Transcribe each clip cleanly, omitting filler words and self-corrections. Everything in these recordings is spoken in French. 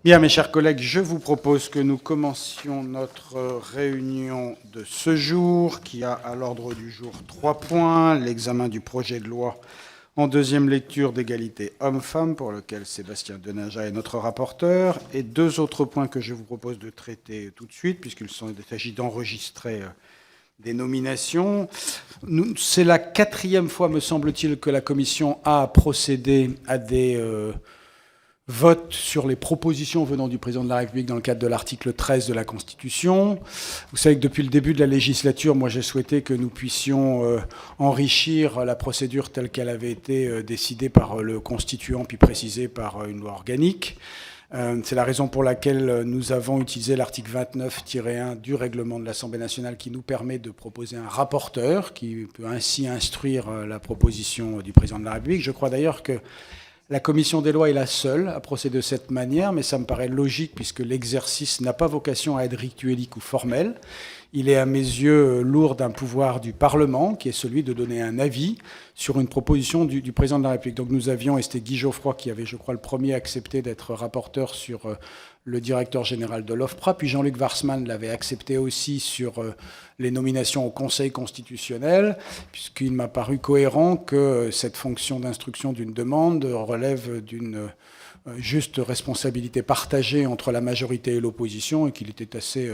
Bien, mes chers collègues, je vous propose que nous commencions notre réunion de ce jour, qui a à l'ordre du jour 3 points. L'examen du projet de loi en deuxième lecture d'égalité hommes-femmes, pour lequel Sébastien Denaja est notre rapporteur, et 2 autres points que je vous propose de traiter tout de suite, puisqu'il s'agit d'enregistrer des nominations. C'est la 4e fois, me semble-t-il, que la Commission a procédé à des vote sur les propositions venant du président de la République dans le cadre de l'article 13 de la Constitution. Vous savez que depuis le début de la législature, moi j'ai souhaité que nous puissions enrichir la procédure telle qu'elle avait été décidée par le constituant puis précisée par une loi organique. C'est la raison pour laquelle nous avons utilisé l'article 29-1 du règlement de l'Assemblée nationale qui nous permet de proposer un rapporteur qui peut ainsi instruire la proposition du président de la République. Je crois d'ailleurs que la commission des lois est la seule à procéder de cette manière, mais ça me paraît logique puisque l'exercice n'a pas vocation à être rituelique ou formel. Il est à mes yeux lourd d'un pouvoir du Parlement, qui est celui de donner un avis sur une proposition du président de la République. Donc nous avions, et c'était Guy Geoffroy qui avait, je crois, le premier accepté d'être rapporteur sur le directeur général de l'OFPRA, puis Jean-Luc Warsmann l'avait accepté aussi sur les nominations au Conseil constitutionnel, puisqu'il m'a paru cohérent que cette fonction d'instruction d'une demande relève d'une juste responsabilité partagée entre la majorité et l'opposition, et qu'il était assez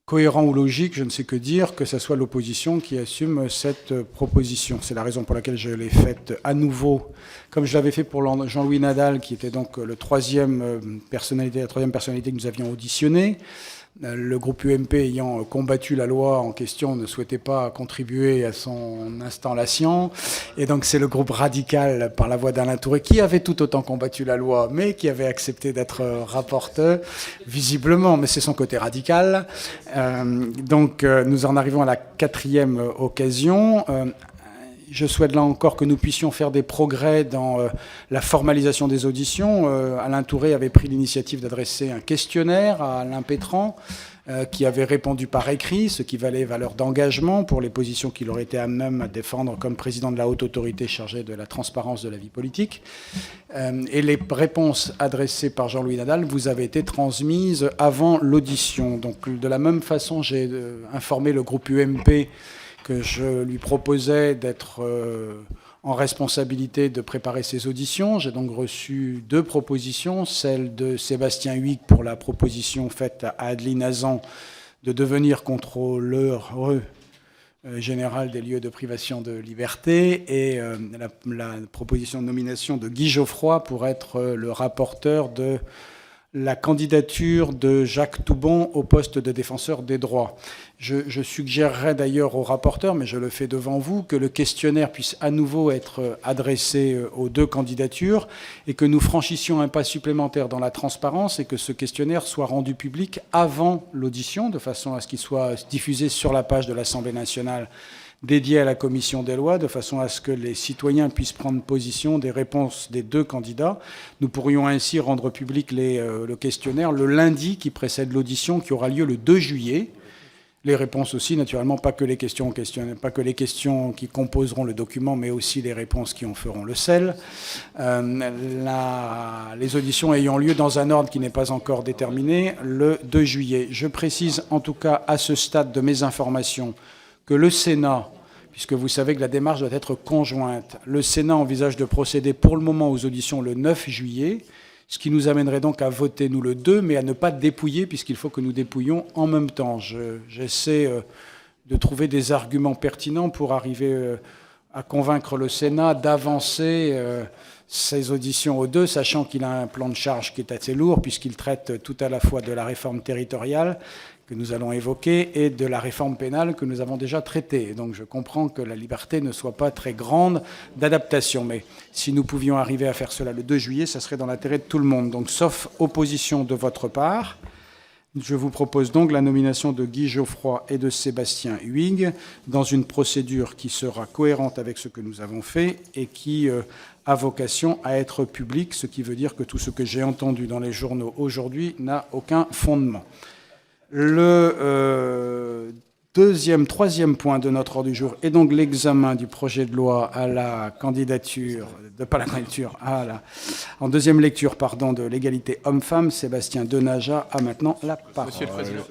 cohérent ou logique, je ne sais que dire, que ce soit l'opposition qui assume cette proposition. C'est la raison pour laquelle je l'ai faite à nouveau, comme je l'avais fait pour Jean-Louis Nadal, qui était donc la troisième personnalité que nous avions auditionnée. Le groupe UMP ayant combattu la loi en question ne souhaitait pas contribuer à son installation. Et donc c'est le groupe radical, par la voix d'Alain Touré, qui avait tout autant combattu la loi, mais qui avait accepté d'être rapporteur, visiblement, mais c'est son côté radical. Nous en arrivons à la 4e occasion. Je souhaite là encore que nous puissions faire des progrès dans la formalisation des auditions. Alain Touré avait pris l'initiative d'adresser un questionnaire à Alain Pétran, qui avait répondu par écrit, ce qui valait valeur d'engagement pour les positions qu'il aurait été à même à défendre comme président de la haute autorité chargée de la transparence de la vie politique. Et les réponses adressées par Jean-Louis Nadal vous avaient été transmises avant l'audition. Donc de la même façon, j'ai informé le groupe UMP que je lui proposais d'être en responsabilité de préparer ces auditions. J'ai donc reçu 2 propositions, celle de Sébastien Huyghe pour la proposition faite à Adeline Hazan de devenir contrôleur général des lieux de privation de liberté, et la proposition de nomination de Guy Geoffroy pour être le rapporteur de la candidature de Jacques Toubon au poste de défenseur des droits. Je suggérerais d'ailleurs au rapporteur, mais je le fais devant vous, que le questionnaire puisse à nouveau être adressé aux 2 candidatures et que nous franchissions un pas supplémentaire dans la transparence et que ce questionnaire soit rendu public avant l'audition, de façon à ce qu'il soit diffusé sur la page de l'Assemblée nationale dédié à la commission des lois, de façon à ce que les citoyens puissent prendre position des réponses des 2 candidats. Nous pourrions ainsi rendre public le questionnaire le lundi qui précède l'audition, qui aura lieu le 2 juillet. Les réponses aussi, naturellement, pas que les questions qui composeront le document, mais aussi les réponses qui en feront le sel. Les auditions ayant lieu dans un ordre qui n'est pas encore déterminé, le 2 juillet. Je précise en tout cas à ce stade de mes informations que le Sénat, puisque vous savez que la démarche doit être conjointe, le Sénat envisage de procéder pour le moment aux auditions le 9 juillet, ce qui nous amènerait donc à voter, nous, le 2, mais à ne pas dépouiller, puisqu'il faut que nous dépouillions en même temps. J'essaie de trouver des arguments pertinents pour arriver à convaincre le Sénat d'avancer ces auditions au 2, sachant qu'il a un plan de charge qui est assez lourd, puisqu'il traite tout à la fois de la réforme territoriale, que nous allons évoquer, et de la réforme pénale que nous avons déjà traitée. Donc je comprends que la liberté ne soit pas très grande d'adaptation, mais si nous pouvions arriver à faire cela le 2 juillet, ça serait dans l'intérêt de tout le monde. Donc sauf opposition de votre part, je vous propose donc la nomination de Guy Geoffroy et de Sébastien Huyghe dans une procédure qui sera cohérente avec ce que nous avons fait et qui a vocation à être publique, ce qui veut dire que tout ce que j'ai entendu dans les journaux aujourd'hui n'a aucun fondement. Le troisième point de notre ordre du jour est donc l'examen du projet de loi à la candidature, en deuxième lecture, de l'égalité homme-femme. Sébastien Denaja a maintenant la parole. Monsieur le Président.